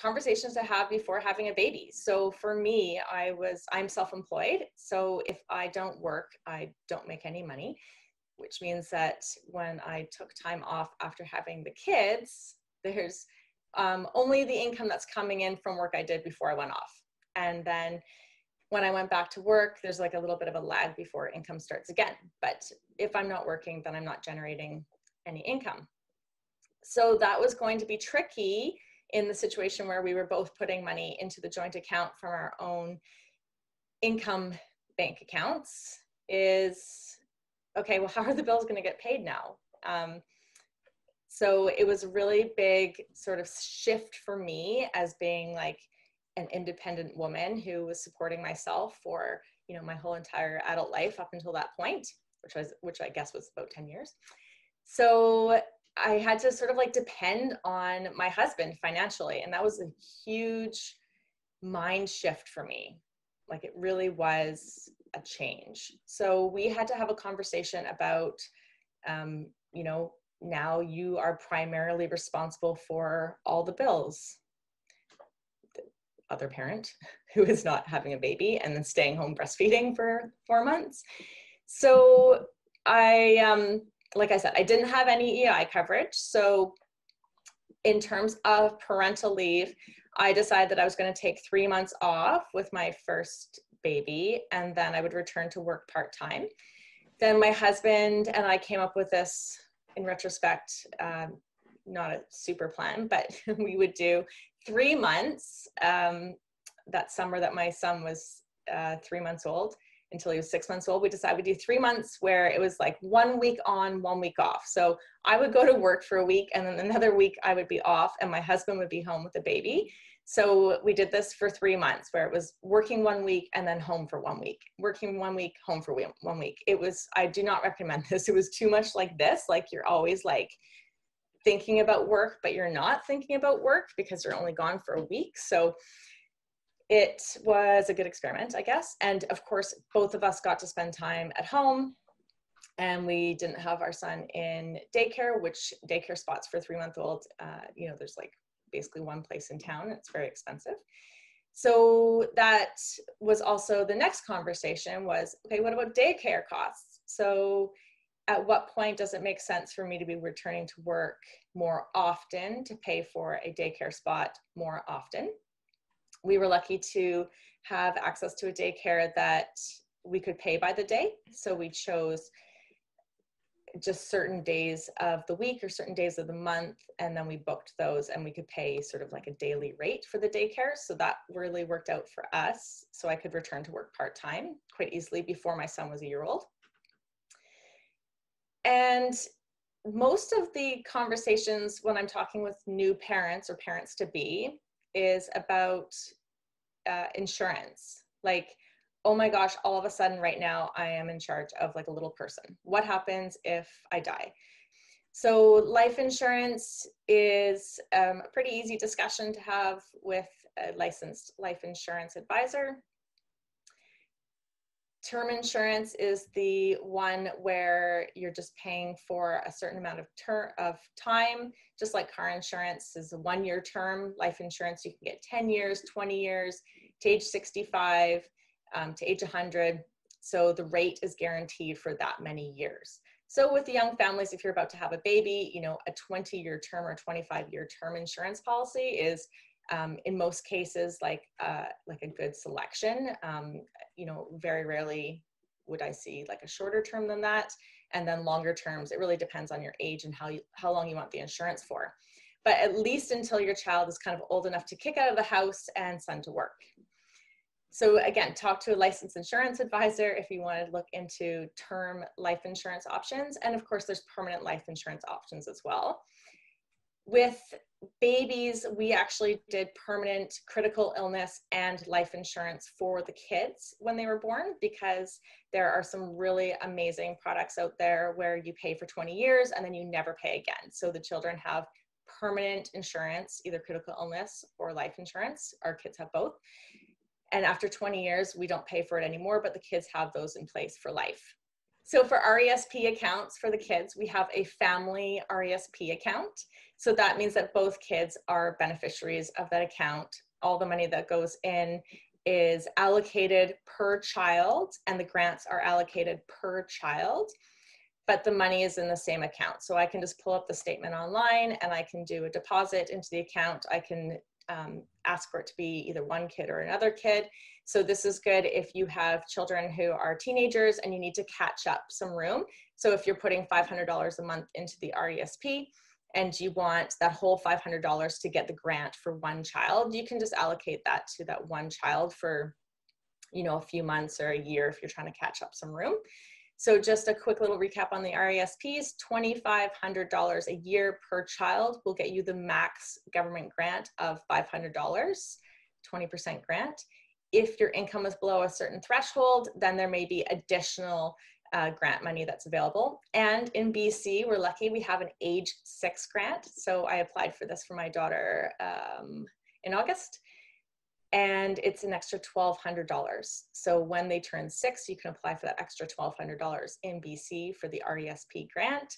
conversations to have before having a baby. So for me, I'm self-employed. So if I don't work, I don't make any money, which means that when I took time off after having the kids, there's only the income that's coming in from work I did before I went off. And then when I went back to work, there's like a little bit of a lag before income starts again. But if I'm not working, then I'm not generating any income. So that was going to be tricky in the situation where we were both putting money into the joint account from our own income bank accounts. Is, okay, well, how are the bills going to get paid now? So it was a really big sort of shift for me as being like an independent woman who was supporting myself for, you know, my whole entire adult life up until that point, which I guess was about 10 years. So I had to sort of like depend on my husband financially. And that was a huge mind shift for me. Like it really was a change. So we had to have a conversation about, you know, now you are primarily responsible for all the bills. The other parent who is not having a baby and then staying home breastfeeding for 4 months. So like I said, I didn't have any EI coverage. So in terms of parental leave, I decided that I was going to take 3 months off with my first baby, and then I would return to work part-time. Then my husband and I came up with this, in retrospect, not a super plan, but we would do 3 months. That summer that my son was 3 months old, until he was 6 months old, we decided we'd do 3 months where it was like 1 week on, 1 week off. So I would go to work for a week, and then another week I would be off, and my husband would be home with the baby. So we did this for 3 months, where it was working 1 week and then home for 1 week, working 1 week, home for 1 week. It was, I do not recommend this. It was too much like this. Like you're always like thinking about work, but you're not thinking about work because you're only gone for a week. So it was a good experiment, I guess. And of course, both of us got to spend time at home, and we didn't have our son in daycare, which daycare spots for 3-month-old, you know, there's like basically one place in town. It's very expensive. So that was also the next conversation was, okay, what about daycare costs? So at what point does it make sense for me to be returning to work more often to pay for a daycare spot more often? We were lucky to have access to a daycare that we could pay by the day. So we chose just certain days of the week or certain days of the month, and then we booked those, and we could pay sort of like a daily rate for the daycare. So that really worked out for us. So I could return to work part-time quite easily before my son was a year old. And most of the conversations when I'm talking with new parents or parents to be is about insurance. Like, oh my gosh, all of a sudden right now I am in charge of like a little person. What happens if I die? So life insurance is a pretty easy discussion to have with a licensed life insurance advisor. Term insurance is the one where you're just paying for a certain amount of time, just like car insurance is a 1-year term. Life insurance, you can get 10 years, 20 years, to age 65, to age 100. So the rate is guaranteed for that many years. So with the young families, if you're about to have a baby, you know, a 20-year term or 25-year term insurance policy is in most cases like a good selection. You know, very rarely would I see like a shorter term than that. And then longer terms, it really depends on your age and how long you want the insurance for. But at least until your child is kind of old enough to kick out of the house and send to work. So again, talk to a licensed insurance advisor if you want to look into term life insurance options. And of course, there's permanent life insurance options as well. With babies, we actually did permanent critical illness and life insurance for the kids when they were born, because there are some really amazing products out there where you pay for 20 years and then you never pay again. So the children have permanent insurance, either critical illness or life insurance. Our kids have both. And after 20 years, we don't pay for it anymore, but the kids have those in place for life. So for RESP accounts for the kids, we have a family RESP account. So that means that both kids are beneficiaries of that account. All the money that goes in is allocated per child, and the grants are allocated per child, but the money is in the same account. So I can just pull up the statement online and I can do a deposit into the account. I can ask for it to be either one kid or another kid. So this is good if you have children who are teenagers and you need to catch up some room. So if you're putting $500 a month into the RESP and you want that whole $500 to get the grant for one child, you can just allocate that to that one child for, you know, a few months or a year if you're trying to catch up some room. So just a quick little recap on the RESPs, $2,500 a year per child will get you the max government grant of $500, 20% grant. If your income is below a certain threshold, then there may be additional grant money that's available. And in BC, we're lucky we have an Age 6 grant. So I applied for this for my daughter in August. And it's an extra $1,200. So when they turn 6, you can apply for that extra $1,200 in BC for the RESP grant.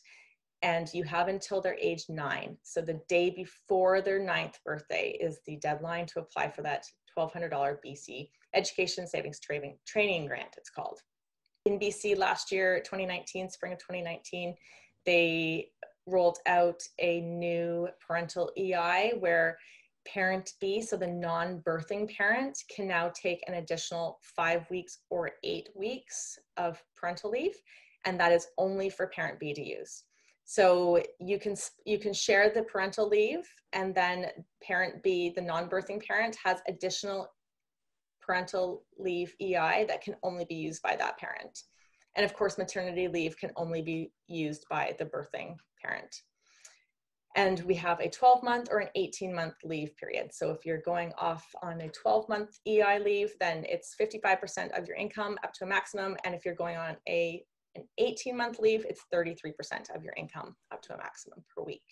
And you have until they're age 9. So the day before their 9th birthday is the deadline to apply for that $1,200 BC Education Savings Training Grant, it's called. In BC last year, 2019, spring of 2019, they rolled out a new parental EI where parent B, so the non-birthing parent, can now take an additional 5 weeks or 8 weeks of parental leave, and that is only for parent B to use. So you can share the parental leave, and then parent B, the non-birthing parent, has additional parental leave EI that can only be used by that parent. And of course, maternity leave can only be used by the birthing parent. And we have a 12-month or an 18-month leave period. So if you're going off on a 12-month EI leave, then it's 55% of your income up to a maximum. And if you're going on an 18-month leave, it's 33% of your income up to a maximum per week.